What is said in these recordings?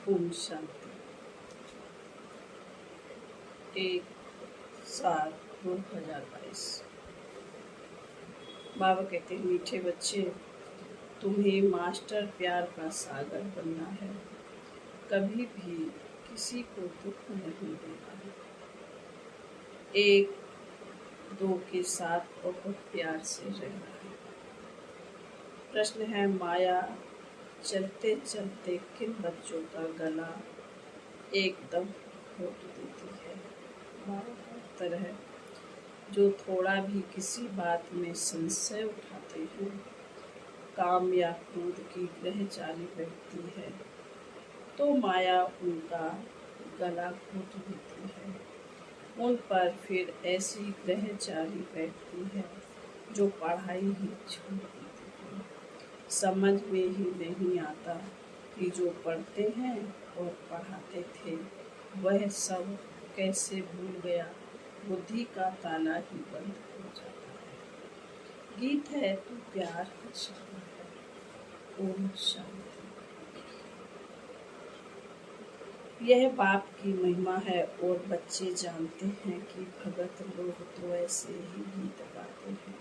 ओम शांति। 1/7/2022। बाबा कहते हैं, मीठे बच्चे, तुम्हें मास्टर प्यार का सागर बनना है। कभी भी किसी को दुख नहीं देना है। 1-2 के साथ बहुत प्यार से रहना है। प्रश्न है, माया चलते चलते किन बच्चों का गला एकदम घोट देती है? बाबा का उत्तर है, जो थोड़ा भी किसी बात में संशय उठाते हैं, काम या क्रोध की ग्रहचारी व्यक्ति है, तो माया उनका गला घोट देती है। उन पर फिर ऐसी ग्रहचारी व्यक्ति है जो पढ़ाई ही छोड़ देती है। समझ में ही नहीं आता कि जो पढ़ते हैं और पढ़ाते थे वह सब कैसे भूल गया। बुद्धि का ताला ही बंद हो जाता है। गीत है तो प्यार का शब्द है। ओम शांति। यह बाप की महिमा है और बच्चे जानते हैं कि भगत लोग तो ऐसे ही गीत गाते हैं।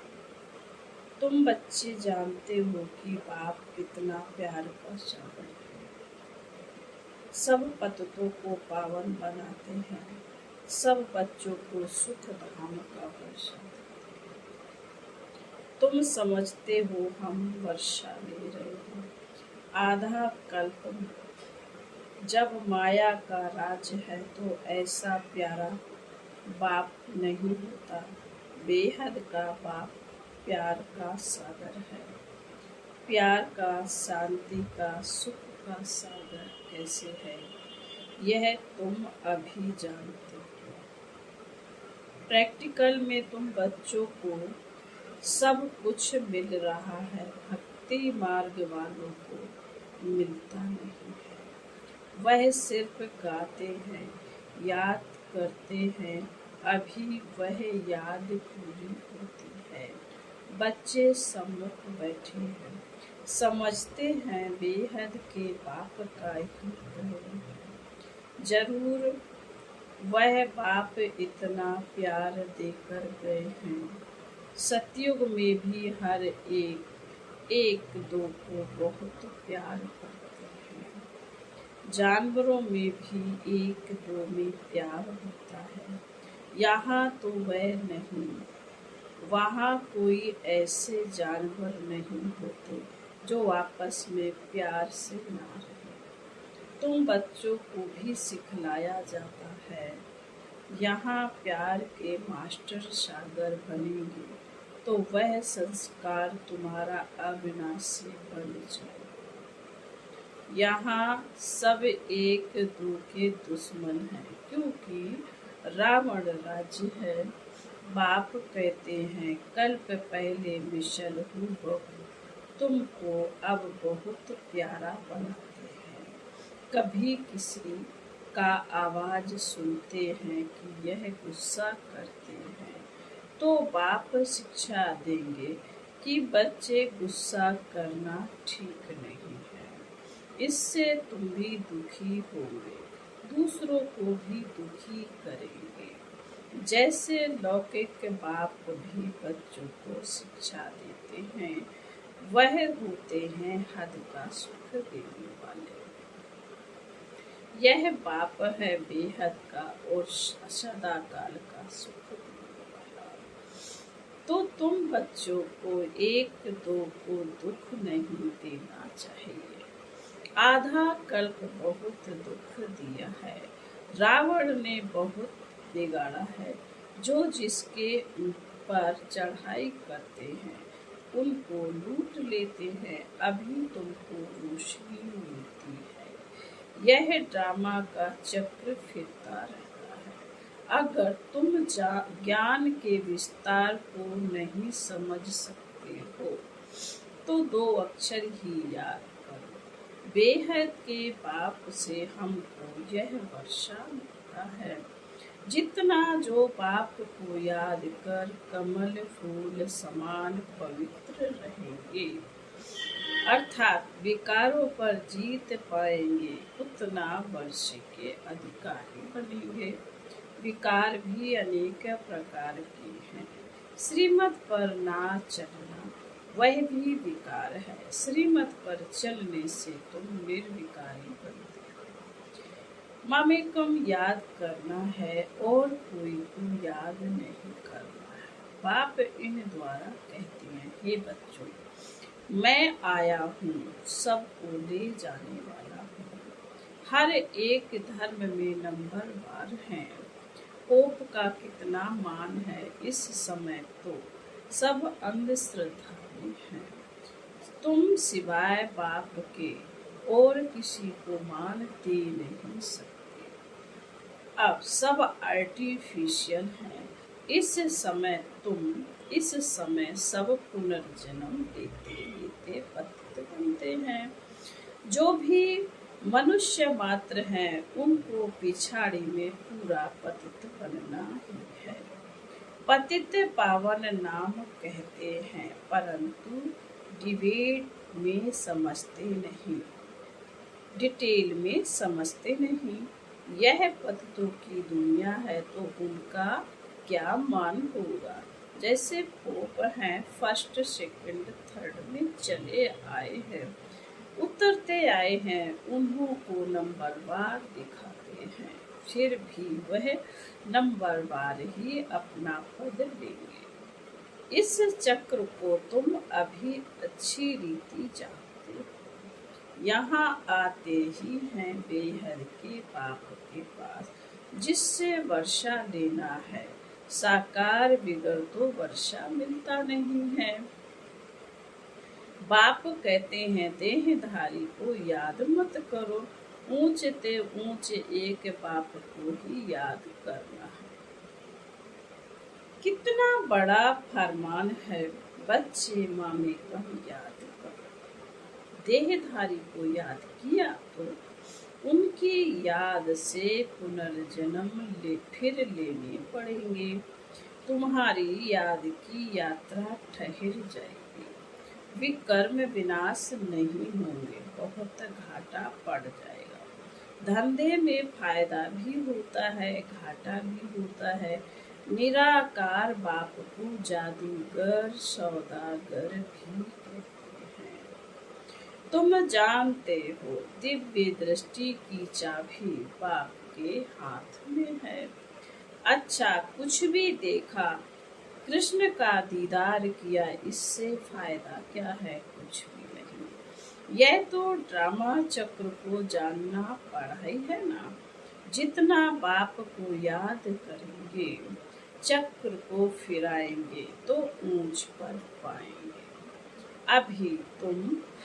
तुम बच्चे जानते हो कि बाप कितना प्यार का सागर है। सब पतितों को पावन बनाते हैं, सब बच्चों को सुख धाम का वर्षा देते हैं। तुम समझते हो हम वर्षा ले रहे हो। आधा कल्प जब माया का राज है तो ऐसा प्यारा बाप नहीं होता। बेहद का बाप प्यार का सागर है। प्यार का, शांति का, सुख का सागर कैसे है, यह तुम अभी जानते हो। प्रैक्टिकल में तुम बच्चों को सब कुछ मिल रहा है, भक्ति मार्ग वालों को मिलता नहीं है। वह सिर्फ गाते हैं, याद करते हैं, अभी वह याद पूरी होती है। बच्चे सम्मुख बैठे हैं, समझते हैं बेहद के बाप का ही प्रेम है। जरूर वह बाप इतना प्यार देकर गए हैं। सतयुग में भी हर एक दो को बहुत प्यार करते हैं। जानवरों में भी एक दो में प्यार होता है। यहाँ तो वह नहीं, वहाँ कोई ऐसे जानवर नहीं होते जो आपस में प्यार से ना रहे। तुम बच्चों को भी सिखलाया जाता है। यहाँ प्यार के मास्टर सागर बनेंगे तो वह संस्कार तुम्हारा अविनाशी बन जाए। यहाँ सब एक दो के दुश्मन हैं, क्योंकि रावण राज्य है। बाप कहते हैं, कल्प पहले मिशल हूँ बहू, तुमको अब बहुत प्यारा बनाते हैं। कभी किसी का आवाज सुनते हैं कि यह गुस्सा करते हैं, तो बाप शिक्षा देंगे कि बच्चे गुस्सा करना ठीक नहीं है। इससे तुम भी दुखी होंगे, दूसरों को भी दुखी करेंगे। जैसे लौकिक बाप भी बच्चों को शिक्षा देते हैं, वह होते हैं हद का सुख देने वाले। यह बाप है बेहद का और सदाकाल का सुख देने वाला। तो तुम बच्चों को एक दो को दुख नहीं देना चाहिए। आधा कल्प बहुत दुख दिया है। रावण ने बहुत बिगाड़ा है। जो जिसके पर चढ़ाई करते हैं उनको लूट लेते हैं। अभी तुमको रोशनी मिलती है। यह ड्रामा का चक्र फिरता रहता है। अगर तुम ज्ञान के विस्तार को नहीं समझ सकते हो तो 2 अक्षर ही याद करो। बेहद के बाप से हमको यह वर्षा मिलता है। जितना जो बाप को याद कर कमल फूल समान पवित्र रहेंगे। अर्थात विकारों पर जीत पाएंगे उतना वर्ष के अधिकारी बनेंगे। विकार भी अनेक प्रकार के हैं। श्रीमत पर ना चलना वह भी विकार है। श्रीमत पर चलने से तुम निर्विकारी बनते हो। ममेकम याद करना है और कोई को याद नहीं करना है। बाप इन द्वारा कहते हैं, हे बच्चों, मैं आया हूँ, सबको ले जाने वाला हूँ। हर एक धर्म में नंबरवार हैं। पोप का कितना मान है इस समय, तो सब अंधश्रद्धालु हैं। तुम सिवाय बाप के और किसी को मानते नहीं सकते। अब सब आर्टिफिशियल हैं। इस समय सब पुनर्जन्म लेते लेते पतित बनते हैं। जो भी मनुष्य मात्र हैं उनको पिछाड़ी में पूरा पतित बनना ही है। पतित पावन नाम कहते हैं, परंतु डिटेल में समझते नहीं। यह पतितों की दुनिया है तो उनका क्या मान होगा। जैसे पोप हैं, फर्स्ट सेकंड थर्ड में चले आए हैं, उतरते आए हैं, उन्हों को नंबरवार दिखाते हैं, फिर भी वह नंबरवार ही अपना पद लेंगे। इस चक्र को तुम अभी अच्छी रीति जानते हो। यहाँ आते ही हैं बेहद के बाप के पास, जिससे वर्षा लेना है। साकार बिगर तो वर्षा मिलता नहीं है। बाप कहते हैं, देहधारी को याद मत करो, ऊंचे ते ऊंचे एक बाप को ही याद करना है। कितना बड़ा फरमान है, बच्चे मामे कम याद करो। देहधारी को याद किया तो उनकी याद से पुनर्जन्म फिर लेने पड़ेंगे। तुम्हारी याद की यात्रा ठहर जाएगी। विकर्म विनाश नहीं होंगे, बहुत घाटा पड़ जाएगा। धंधे में फायदा भी होता है, घाटा भी होता है। निराकार बाप को जादूगर सौदागर भी कहते हैं। तुम जानते हो, दिव्य दृष्टि की चाबी बाप के हाथ में है। अच्छा, कुछ भी देखा, कृष्ण का दीदार किया, इससे फायदा क्या है? कुछ भी नहीं। यह तो ड्रामा चक्र को जानना पढ़ाई है ना। जितना बाप को याद करेंगे, चक्र को फिराएंगे तो ऊंच पर पाएंगे। अभी तुम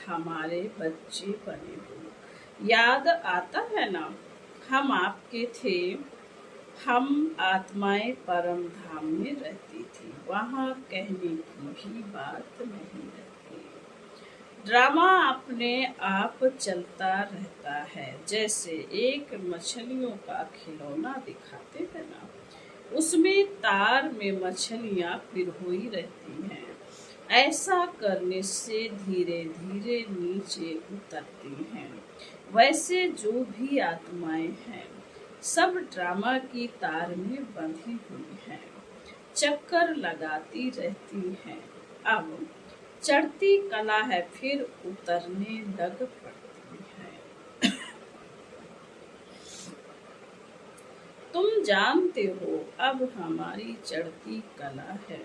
हमारे बच्चे बने हो, याद आता है ना? हम आपके थे। हम आत्माएं परम धाम में रहती थी, वहाँ कहने की भी बात नहीं रहती। ड्रामा अपने आप चलता रहता है। जैसे एक मछलियों का खिलौना दिखाते हैं ना, उसमें तार में मछलियाँ पिरोई रहती हैं। ऐसा करने से धीरे धीरे नीचे उतरती हैं। वैसे जो भी आत्माएं हैं, सब ड्रामा की तार में बंधी हुई हैं, चक्कर लगाती रहती हैं। अब चढ़ती कला है, फिर उतरने लग पड़ती है। तुम जानते हो, अब हमारी चढ़ती कला है।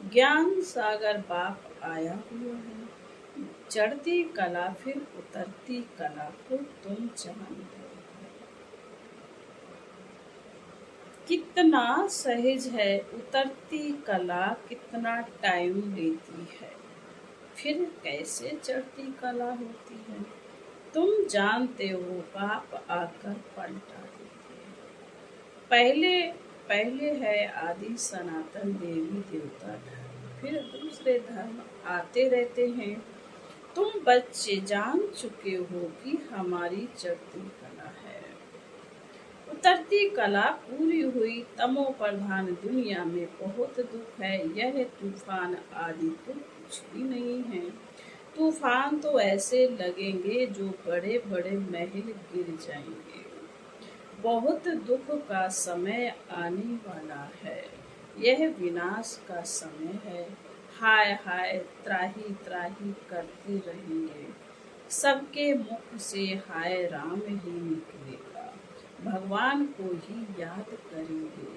ज्ञान सागर बाप आया हुआ है। चढ़ती कला फिर उतरती कला को तुम जानते हो। कितना सहज है उतरती कला, कितना टाइम लेती है, फिर कैसे चढ़ती कला होती है। तुम जानते हो, बाप आकर पलटा देते हैं। पहले है आदि सनातन देवी देवता धर्म, फिर दूसरे धर्म आते रहते हैं। तुम बच्चे जान चुके हो कि हमारी चढ़ती कला है। उतरती कला पूरी हुई। तमो प्रधान दुनिया में बहुत दुख है। यह तूफान आदि तो कुछ भी नहीं है। तूफान तो ऐसे लगेंगे जो बड़े बड़े महल गिर जाएंगे। बहुत दुख का समय आने वाला है, यह विनाश का समय है। हाय हाय त्राही त्राही करते रहेंगे, सबके मुख से हाय राम ही निकलेगा। भगवान को ही याद करेंगे,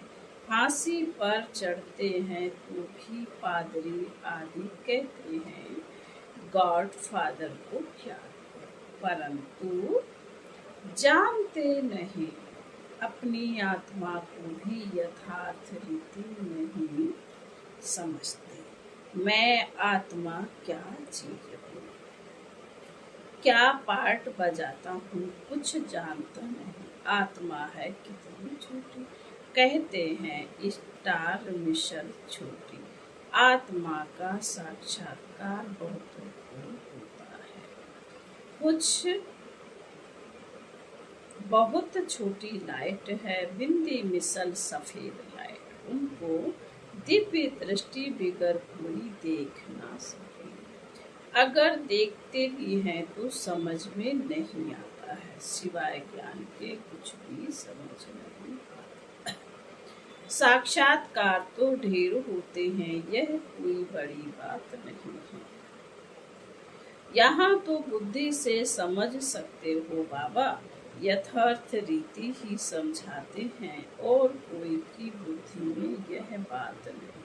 फांसी पर चढ़ते हैं तो भी पादरी आदि कहते हैं गॉड फादर को याद, परंतु जानते नहीं, अपनी आत्मा को भी यथार्थ रीति नहीं समझते। मैं आत्मा क्या चीज हूँ, क्या पार्ट बजाता हूँ, कुछ जानता नहीं। आत्मा है कितनी छोटी, कहते हैं स्टार मिशन छोटी। आत्मा का साक्षात्कार बहुत होता है। कुछ बहुत छोटी लाइट है, बिंदी मिसल सफेद लाइट, उनको दिव्य दृष्टि बिगर कोई देख ना सके। अगर देखते भी हैं तो समझ में नहीं आता है, सिवाय ज्ञान के कुछ भी समझ नहीं आता। साक्षात्कार तो ढेर होते हैं, यह कोई बड़ी बात नहीं है। यहाँ तो बुद्धि से समझ सकते हो बाबा, यथार्थ रीति ही समझाते हैं, और कोई की बुद्धि में यह बात नहीं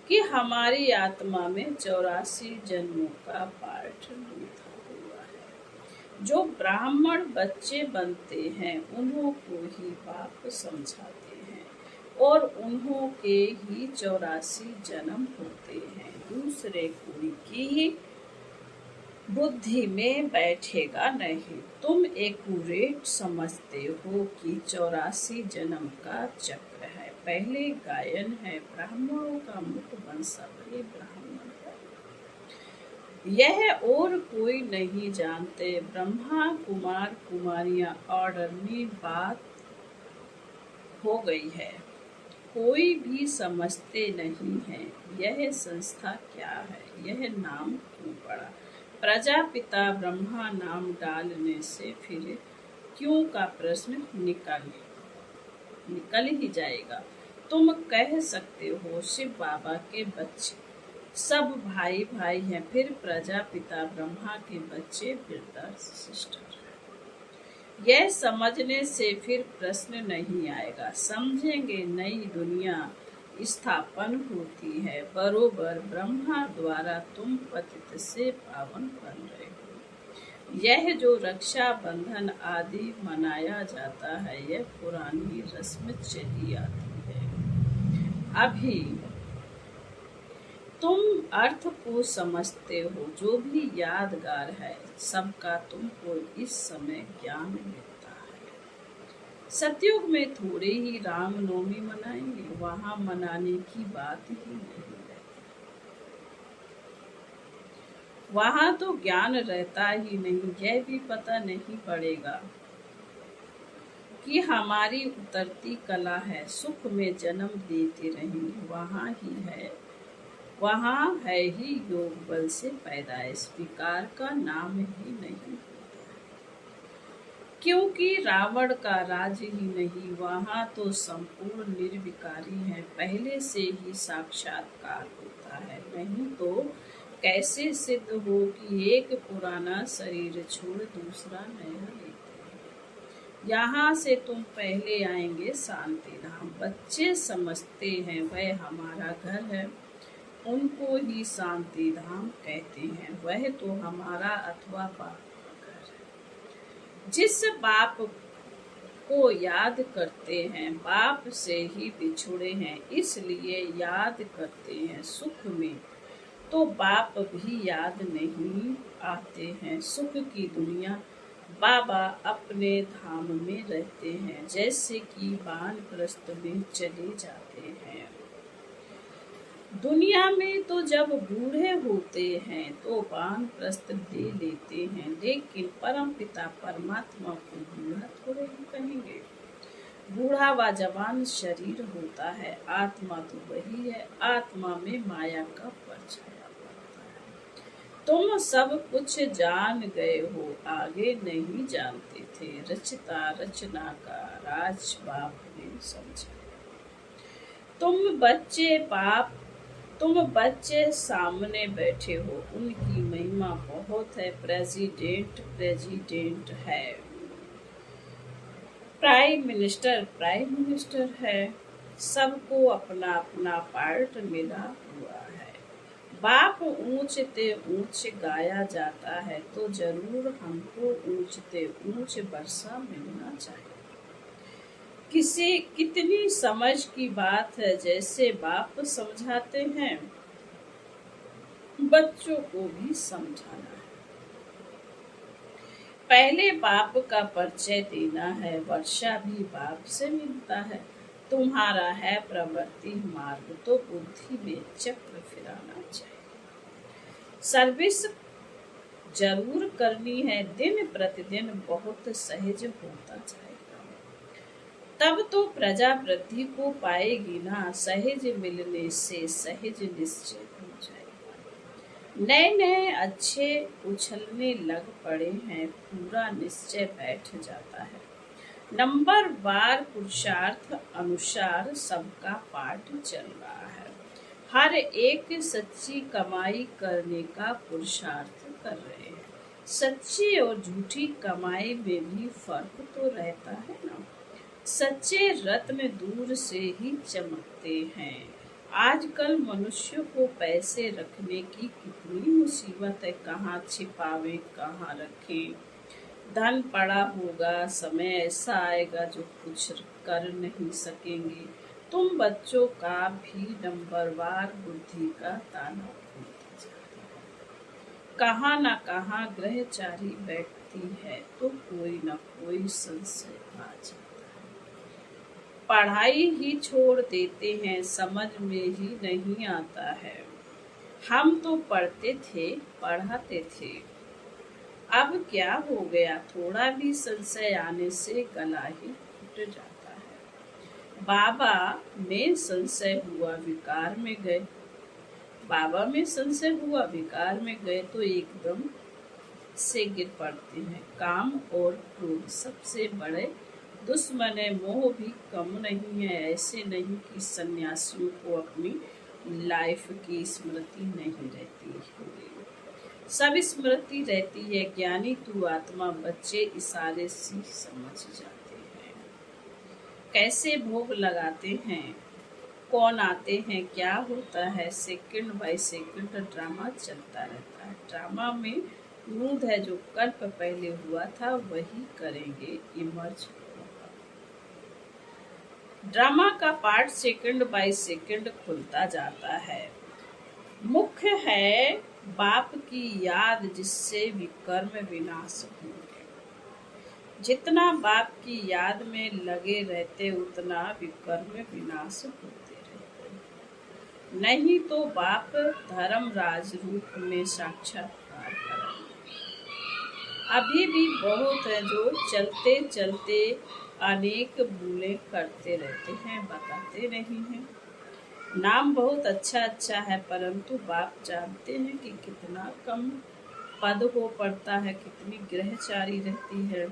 कि हमारी आत्मा में 84 जन्मों का पाठ लिखा हुआ है। जो ब्राह्मण बच्चे बनते हैं उन्हों को ही बाप समझाते हैं, और उन्हों के ही 84 जन्म होते हैं, दूसरे कोई की बुद्धि में बैठेगा नहीं। तुम एक्यूरेट समझते हो कि 84 जन्म का चक्र है। पहले गायन है, ब्राह्मणों का मुख बन सबरे ब्राह्मण है, यह और कोई नहीं जानते। ब्रह्मा कुमार कुमारियां ऑर्डर में बात हो गई है, कोई भी समझते नहीं है यह संस्था क्या है, यह नाम क्यों पड़ा। प्रजापिता ब्रह्मा नाम डालने से फिर क्यों का प्रश्न निकल ही जाएगा। तुम कह सकते हो शिव बाबा के बच्चे, सब भाई भाई हैं, फिर प्रजापिता ब्रह्मा के बच्चे ब्रदर सिस्टर। यह समझने से फिर प्रश्न नहीं आएगा। समझेंगे नई दुनिया स्थापन होती है, बरोबर ब्रह्मा द्वारा तुम पतित से पावन बन रहे हो। यह जो रक्षा बंधन आदि मनाया जाता है, यह पुरानी रस्म चली आती है। अभी तुम अर्थ को समझते हो, जो भी यादगार है सबका तुमको इस समय ज्ञान मिलता है। सतयुग में थोड़े ही रामनवमी मनाएंगे, वहां मनाने की बात ही नहीं रहती। वहां तो ज्ञान रहता ही नहीं, यह भी पता नहीं पड़ेगा कि हमारी उतरती कला है, सुख में जन्म देते रहेंगे। वहाँ है ही योग बल से पैदाइश, विकार का नाम ही नहीं, क्योंकि रावण का राज ही नहीं, वहाँ तो संपूर्ण निर्विकारी है, पहले से ही साक्षात्कार होता है। नहीं तो कैसे सिद्ध हो कि एक पुराना शरीर छोड़ दूसरा नया लेते हैं। यहाँ से तुम पहले आएंगे शांति धाम। बच्चे समझते हैं वह हमारा घर है, उनको ही शांति धाम कहते हैं। वह तो हमारा अथवा बाप का घर है। जिस बाप को याद करते हैं, बाप से ही बिछुड़े हैं, इसलिए याद करते हैं। सुख में तो बाप भी याद नहीं आते हैं। सुख की दुनिया बाबा अपने धाम में रहते हैं, जैसे कि वानप्रस्थ में चले जाते हैं। दुनिया में तो जब बूढ़े होते हैं तो वानप्रस्थ ले लेते हैं, लेकिन परम पिता परमात्मा को बूढ़ा थोड़े ही कहेंगे। बूढ़ा व जवान शरीर होता है, आत्मा तो वही है। आत्मा में माया का परछाया पड़ता है। तुम सब कुछ जान गए हो, आगे नहीं जानते थे। रचता रचना का राज बाप ने समझा। तुम बच्चे बाप, तुम बच्चे सामने बैठे हो, उनकी महिमा बहुत है। प्रेसिडेंट प्रेसिडेंट है, प्राइम मिनिस्टर प्राइम मिनिस्टर है, सबको अपना अपना पार्ट मिला हुआ है। बाप ऊंचते ऊंच गाया जाता है, तो जरूर हमको ऊंचते ऊंच वर्षा मिलना चाहिए। किसी कितनी समझ की बात है, जैसे बाप समझाते हैं बच्चों को भी समझाना है। पहले बाप का परिचय देना है, वर्षा भी बाप से मिलता है। तुम्हारा है प्रवृत्ति मार्ग, तो बुद्धि में चक्र फिराना चाहिए। सर्विस जरूर करनी है, दिन प्रतिदिन बहुत सहज होता जाएगा, तब तो प्रजा वृद्धि को पाएगी ना। सहज मिलने से सहज निश्चय हो जाएगा। नए नए अच्छे उछलने लग पड़े हैं, पूरा निश्चय बैठ जाता है। नंबर वार पुरुषार्थ अनुसार सबका पाठ चल रहा है। हर एक सच्ची कमाई करने का पुरुषार्थ कर रहे हैं। सच्ची और झूठी कमाई में भी फर्क तो रहता है ना। सच्चे रत्न दूर से ही चमकते हैं। आजकल मनुष्य को पैसे रखने की कितनी मुसीबत है, कहाँ छिपावे कहाँ रखे। धन पड़ा होगा, समय ऐसा आएगा जो कुछ कर नहीं सकेंगे। तुम बच्चों का भी नंबरवार बुद्धि का ताना खुलता जाता है। कहाँ न कहाँ ग्रहचारी बैठती है, तो कोई न कोई संशय आ जाता है। पढ़ाई ही छोड़ देते हैं, समझ में ही नहीं आता है। हम तो पढ़ते थे, पढ़ाते थे, अब क्या हो गया। थोड़ा भी संशय आने से गला ही फूट जाता है। बाबा में संशय हुआ विकार में गए, बाबा में संशय हुआ विकार में गए तो एकदम से गिर पड़ते हैं। काम और क्रोध सबसे बड़े दुश्मन है, मोह भी कम नहीं है। ऐसे नहीं कि सन्यासियों को अपनी लाइफ की स्मृति नहीं रहती होगी, सब स्मृति रहती है। ज्ञानी तू आत्मा, बच्चे इशारे से समझ जाते हैं। कैसे भोग लगाते हैं, कौन आते हैं, क्या होता है, सेकंड बाय सेकंड ड्रामा चलता रहता है। ड्रामा में मूड है, जो कल्प पहले हुआ था वही करेंगे, इमर्ज होगा। ड्रामा का पार्ट सेकंड बाय सेकंड खुलता जाता है। मुख्य है बाप की याद, जिससे विकर्म विनाश होंगे। जितना बाप की याद में लगे रहते, उतना विकर्म विनाश होते रहते। नहीं तो बाप धर्मराज रूप में साक्षात्कार करेंगे। अभी भी बहुत है जो चलते चलते अनेक भूलें करते रहते हैं, बताते नहीं हैं। नाम बहुत अच्छा अच्छा है, परंतु बाप जानते हैं कि कितना कम पद हो पड़ता है, कितनी ग्रहचारी रहती है।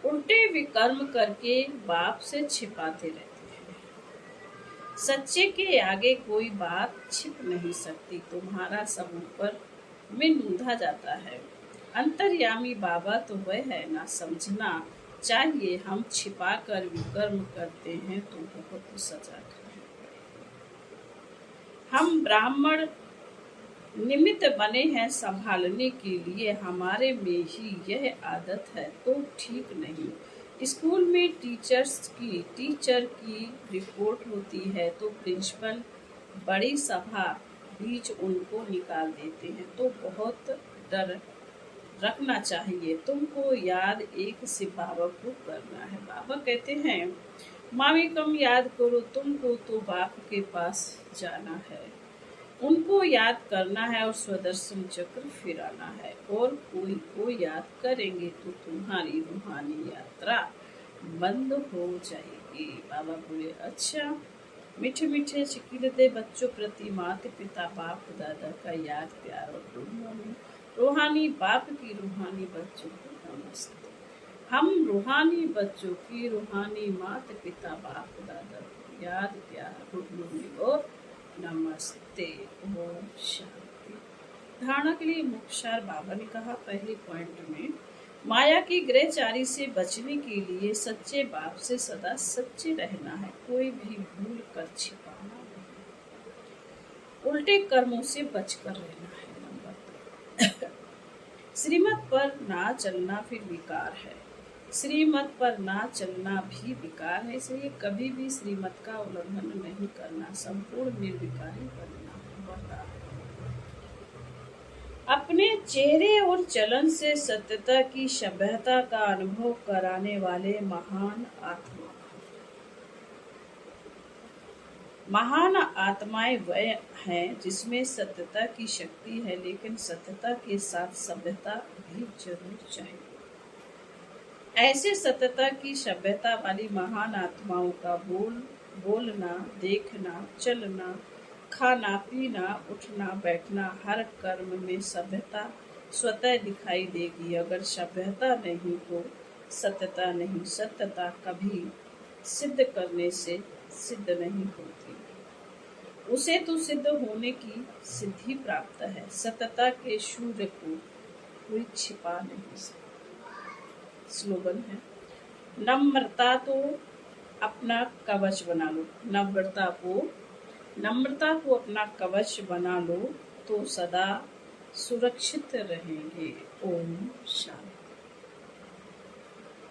उल्टे विकर्म करके बाप से छिपाते रहते हैं। सच्चे के आगे कोई बात छिप नहीं सकती, तुम्हारा सब ऊपर में नूंधा जाता है। अंतर्यामी बाबा तो वह है ना, समझना चाहिए। हम छिपा कर विकर्म करते हैं तो बहुत सजा खाएं। हम ब्राह्मण निमित्त बने हैं संभालने के लिए, हमारे में ही यह आदत है तो ठीक नहीं। स्कूल में टीचर की रिपोर्ट होती है तो प्रिंसिपल बड़ी सभा बीच उनको निकाल देते हैं, तो बहुत डर रखना चाहिए। तुमको याद एक से बाबा को करना है। बाबा कहते हैं मामी कम याद करो, तुमको तो बाप के पास जाना है, उनको याद करना है और स्वदर्शन चक्र फिराना है। और कोई को याद करेंगे तो तुम्हारी रूहानी यात्रा बंद हो जाएगी। बाबा बोले अच्छा मीठे मीठे चिकिलते बच्चों प्रति माता पिता बाप दादा का याद प्यार और रूहानी बाप की रूहानी बच्चों को नमस्ते। हम रूहानी बच्चों की रूहानी माता पिता बाप दादा को याद प्यार और नमस्ते। ओम शांति। धारणा के लिए मुख्तार बाबा ने कहा, पहले पॉइंट में माया की ग्रहचारी से बचने के लिए सच्चे बाप से सदा सच्चे रहना है, कोई भी भूल कर छिपाना नहीं, उल्टे कर्मों से बचकर रहना है। नंबर 2, श्रीमत पर ना चलना फिर विकार है। श्रीमत पर ना चलना भी विकार है, इसलिए कभी भी श्रीमत का उल्लंघन नहीं करना, संपूर्ण निर्विकारी बनना है। अपने चेहरे और चलन से सत्यता की सभ्यता का अनुभव कराने वाले महान आत्माएं वह हैं जिसमें सत्यता की शक्ति है, लेकिन सत्यता के साथ सभ्यता भी जरूर चाहिए। ऐसे सत्यता की सभ्यता वाली महान आत्माओं का बोलना, देखना, चलना, खाना पीना, उठना बैठना, हर कर्म में सभ्यता स्वतः दिखाई देगी। अगर सभ्यता नहीं तो सत्यता नहीं। सत्यता कभी सिद्ध करने से सिद्ध नहीं होती, उसे तो सिद्ध होने की सिद्धि प्राप्त है। सत्यता के सूर्य को कोई छिपा नहीं सकता। स्लोगन है, नम्रता तो अपना कवच बना लो। नम्रता को अपना कवच बना लो तो सदा सुरक्षित रहेंगे। ओम शांति।